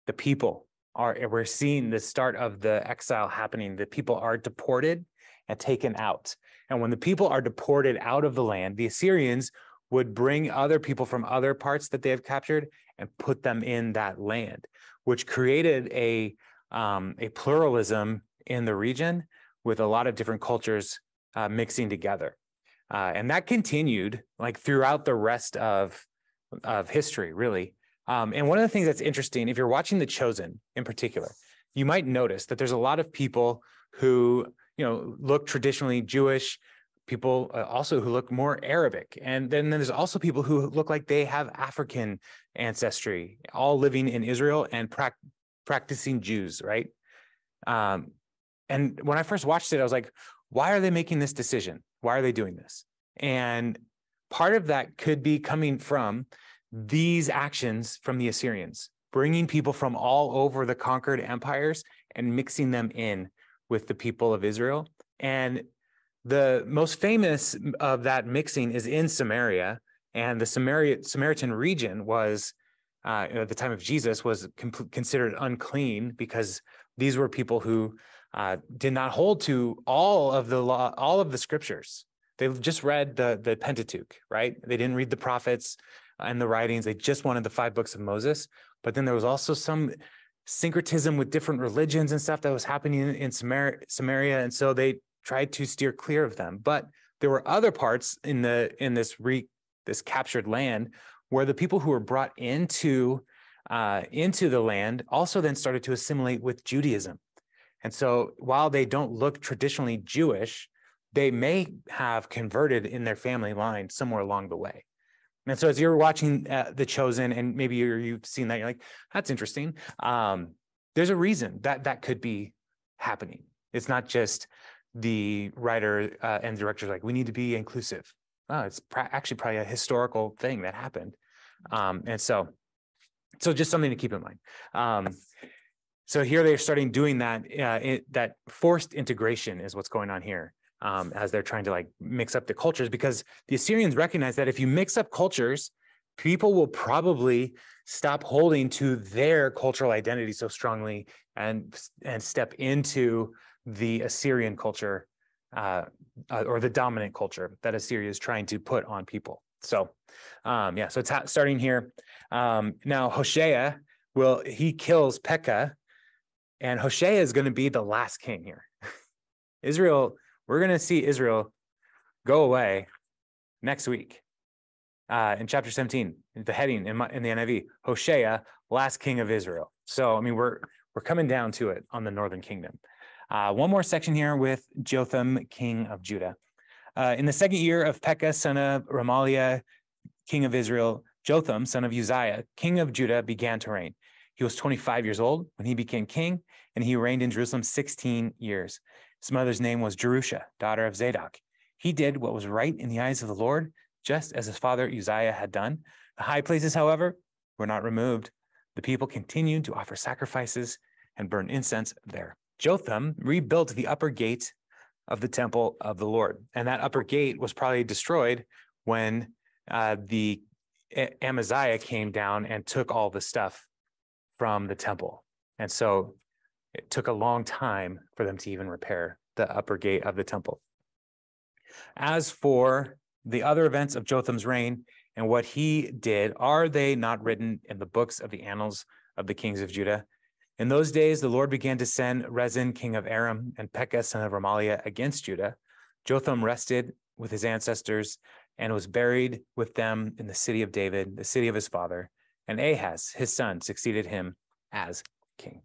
the people we're seeing the start of the exile happening. The people are deported and taken out. And when the people are deported out of the land, the Assyrians would bring other people from other parts that they have captured and put them in that land, which created a pluralism in the region with a lot of different cultures mixing together. And that continued like throughout the rest of history, really. And one of the things that's interesting, if you're watching The Chosen in particular, you might notice that there's a lot of people who, look traditionally Jewish, people also who look more Arabic. And then there's also people who look like they have African ancestry, all living in Israel and practicing Jews, right? And when I first watched it, I was like, why are they making this decision? Why are they doing this? And part of that could be coming from these actions from the Assyrians, bringing people from all over the conquered empires and mixing them in with the people of Israel. And the most famous of that mixing is in Samaria. And the Samaritan region was, at the time of Jesus, was considered unclean because these were people who did not hold to all of the law, all of the scriptures. They just read the Pentateuch, right? They didn't read the prophets and the writings. They just wanted the 5 books of Moses. But then there was also some syncretism with different religions and stuff that was happening in Samaria. And so they tried to steer clear of them. But there were other parts in this captured land where the people who were brought into the land also then started to assimilate with Judaism. And so while they don't look traditionally Jewish, they may have converted in their family line somewhere along the way. And so as you're watching The Chosen, and maybe you've seen that, you're like, that's interesting. There's a reason that could be happening. It's not just the writer and director's like, we need to be inclusive. It's actually probably a historical thing that happened. And so just something to keep in mind. So here they're starting doing that, that forced integration is what's going on here. As they're trying to like mix up the cultures, because the Assyrians recognize that if you mix up cultures, people will probably stop holding to their cultural identity so strongly and step into the Assyrian culture or the dominant culture that Assyria is trying to put on people. So, so it's starting here. Now Hoshea he kills Pekah, and Hoshea is going to be the last king here. Israel. We're going to see Israel go away next week in chapter 17, the heading in the NIV, Hoshea, last king of Israel. So, I mean, we're coming down to it on the northern kingdom. One more section here with Jotham, king of Judah. In the second year of Pekah, son of Remaliah, king of Israel, Jotham, son of Uzziah, king of Judah, began to reign. He was 25 years old when he became king, and he reigned in Jerusalem 16 years. His mother's name was Jerusha, daughter of Zadok. He did what was right in the eyes of the Lord, just as his father Uzziah had done. The high places, however, were not removed. The people continued to offer sacrifices and burn incense there. Jotham rebuilt the upper gate of the temple of the Lord. And that upper gate was probably destroyed when the Amaziah came down and took all the stuff from the temple. And so it took a long time for them to even repair the upper gate of the temple. As for the other events of Jotham's reign and what he did, are they not written in the books of the annals of the kings of Judah? In those days, the Lord began to send Rezin, king of Aram, and Pekah, son of Remaliah, against Judah. Jotham rested with his ancestors and was buried with them in the city of David, the city of his father. And Ahaz, his son, succeeded him as king.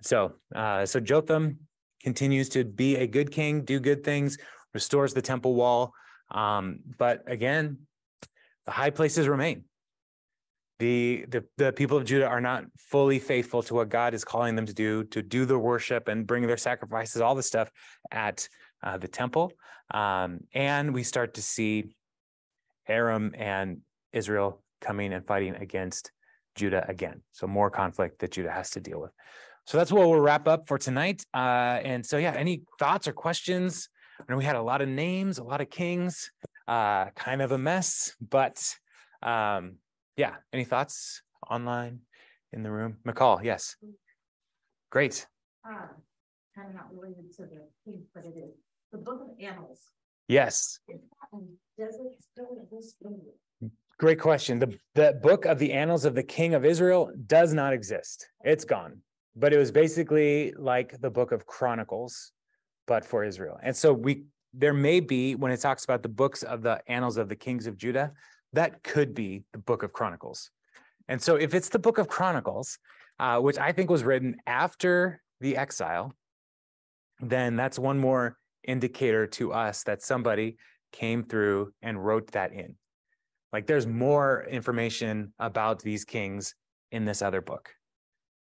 So Jotham continues to be a good king, do good things, restores the temple wall. But again, the high places remain. The people of Judah are not fully faithful to what God is calling them to do the worship and bring their sacrifices, all the stuff at the temple. And we start to see Aram and Israel coming and fighting against Judah again. So more conflict that Judah has to deal with. So that's what we'll wrap up for tonight. And so, yeah, any thoughts or questions? I know we had a lot of names, a lot of kings, kind of a mess, but yeah, any thoughts online in the room? McCall, yes. Great.
Kind of not related to the king, but it is the book of annals.
Yes.
Does it still exist?
Great question. The book of the annals of the king of Israel does not exist. It's gone. But it was basically like the book of Chronicles, but for Israel. And so there may be, when it talks about the books of the annals of the kings of Judah, that could be the book of Chronicles. And so if it's the book of Chronicles, which I think was written after the exile, then that's one more indicator to us that somebody came through and wrote that in. Like there's more information about these kings in this other book.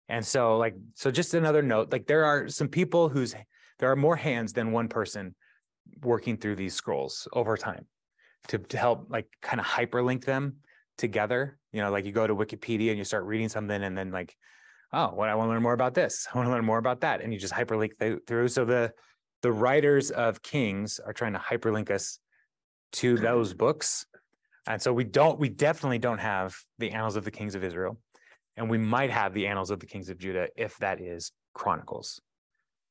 And so just another note, like there are some people there are more hands than one person working through these scrolls over time to help like kind of hyperlink them together. You know, like you go to Wikipedia and you start reading something and then like, oh, well, I want to learn more about this. I want to learn more about that. And you just hyperlink through. So the writers of Kings are trying to hyperlink us to those books. And so we definitely don't have the Annals of the Kings of Israel. And we might have the Annals of the Kings of Judah if that is Chronicles.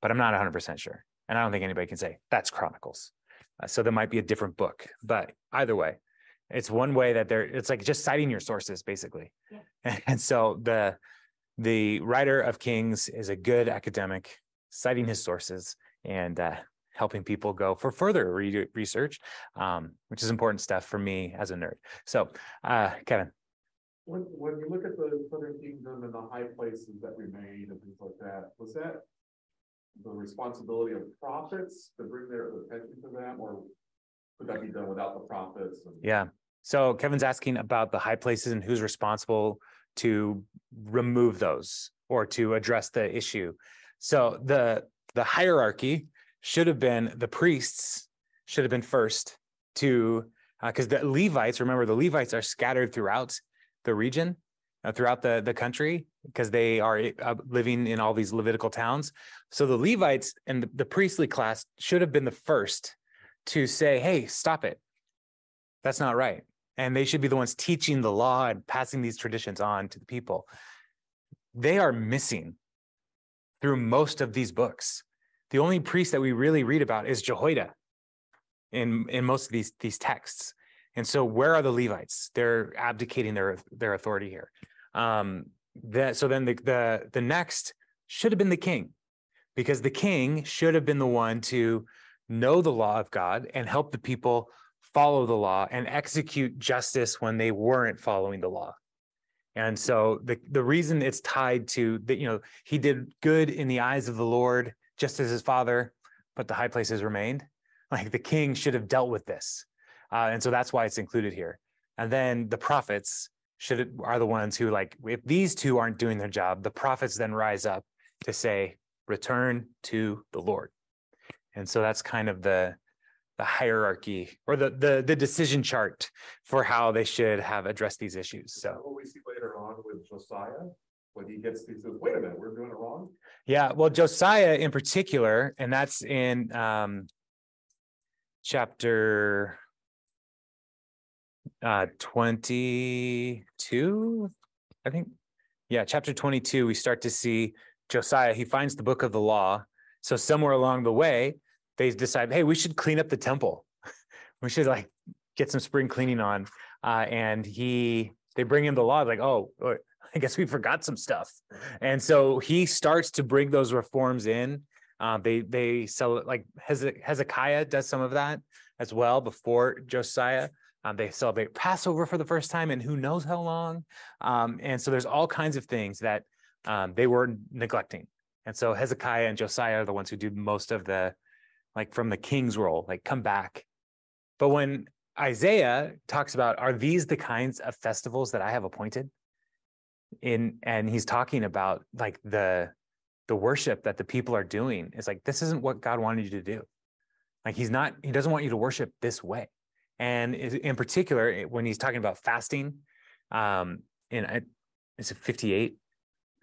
But I'm not 100% sure. And I don't think anybody can say that's Chronicles. So there might be a different book. But either way, it's one way that it's like just citing your sources, basically. Yeah. And so the writer of Kings is a good academic, citing his sources and helping people go for further research, which is important stuff for me as a nerd. So, Kevin.
When you look at the Southern Kingdom and the high places that remained and things like that, was that the responsibility of prophets to bring their attention to them, or could that be done without the prophets?
Yeah. So Kevin's asking about the high places and who's responsible to remove those or to address the issue. So the hierarchy should have been, the priests should have been first to, because the Levites, remember the Levites are scattered throughout the region, throughout the country, because they are living in all these Levitical towns. So the Levites and the priestly class should have been the first to say, hey, stop it. That's not right. And they should be the ones teaching the law and passing these traditions on to the people. They are missing through most of these books. The only priest that we really read about is Jehoiada in most of these texts. And so where are the Levites? They're abdicating their authority here. So then the next should have been the king, because the king should have been the one to know the law of God and help the people follow the law and execute justice when they weren't following the law. And so the reason it's tied to that, he did good in the eyes of the Lord, just as his father, but the high places remained. Like the king should have dealt with this. And so that's why it's included here. And then the prophets are the ones who, like, if these two aren't doing their job, the prophets then rise up to say, return to the Lord. And so that's kind of the hierarchy or the decision chart for how they should have addressed these issues. So
what we see later on with Josiah, when he says, wait a minute, we're doing it wrong.
Yeah, well, Josiah in particular, and that's in chapter 22, I think. Yeah, chapter 22, we start to see Josiah. He finds the book of the law. So somewhere along the way, they decide, hey, we should clean up the temple. We should get some spring cleaning on. And they bring him the law, like, oh, I guess we forgot some stuff. And so he starts to bring those reforms in. They sell it, like Hezekiah does some of that as well before Josiah. They celebrate Passover for the first time in who knows how long. And so there's all kinds of things that they were neglecting. And so Hezekiah and Josiah are the ones who do most of from the king's role, come back. But when Isaiah talks about, are these the kinds of festivals that I have appointed? And he's talking about the worship that the people are doing. It's like, this isn't what God wanted you to do. He doesn't want you to worship this way. And in particular, when he's talking about fasting, is it 58?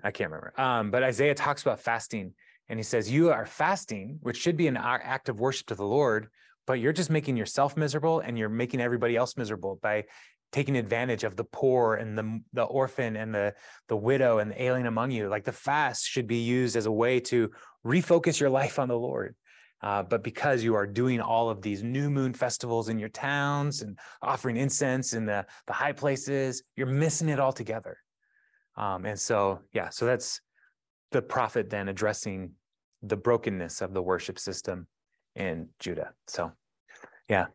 I can't remember. But Isaiah talks about fasting, and he says, you are fasting, which should be an act of worship to the Lord, but you're just making yourself miserable, and you're making everybody else miserable by taking advantage of the poor and the orphan and the widow and the alien among you. Like, the fast should be used as a way to refocus your life on the Lord. But because you are doing all of these new moon festivals in your towns and offering incense in the high places, you're missing it all together. And so that's the prophet then addressing the brokenness of the worship system in Judah. So yeah,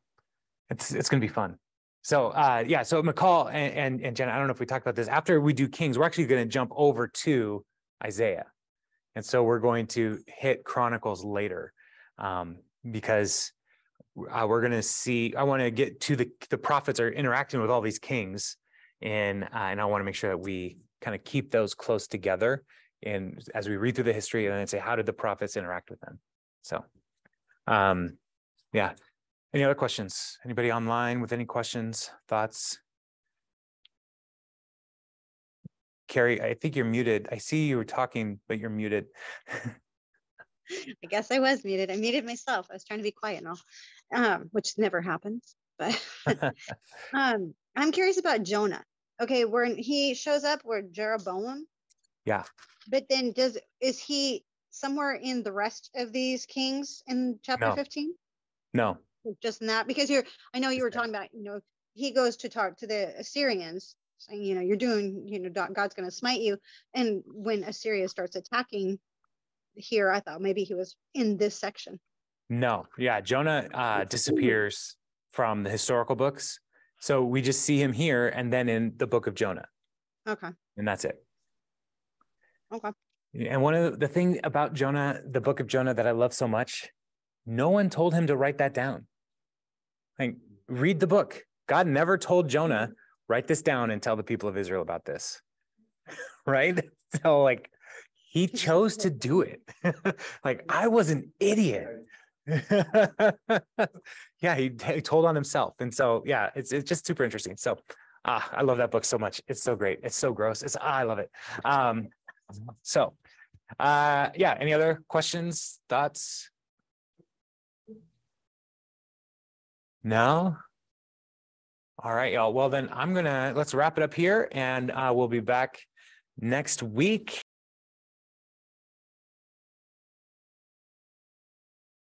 it's going to be fun. So so McCall and Jenna, I don't know if we talked about this. After we do Kings, we're actually going to jump over to Isaiah. And so we're going to hit Chronicles later, because we're going to see, I want to get to the prophets are interacting with all these kings, and I want to make sure that we kind of keep those close together, and as we read through the history and then say, how did the prophets interact with them? So any other questions? Anybody online with any questions, thoughts? Carrie, I think you're muted. I see you were talking, but you're muted.
I guess I was muted. I muted myself. I was trying to be quiet and all, which never happens. But I'm curious about Jonah. Okay, when he shows up, we're Jeroboam.
Yeah.
But then is he somewhere in the rest of these kings in chapter 15?
No.
Just not, because I know you were talking about, he goes to talk to the Assyrians saying, you're doing, God's going to smite you. And when Assyria starts attacking here, I thought maybe he was in this section.
No. Yeah. Jonah disappears from the historical books. So we just see him here and then in the book of Jonah.
Okay.
And that's it.
Okay.
And one of the things about Jonah, the book of Jonah, that I love so much, no one told him to write that down. Like, read the book. God never told Jonah, write this down and tell the people of Israel about this. Right? So like, he chose to do it. Like, I was an idiot. Yeah, he told on himself. And so, yeah, it's just super interesting. So I love that book so much. It's so great. It's so gross. I love it. Any other questions, thoughts? No? All right, y'all. Well, then let's wrap it up here, and we'll be back next week.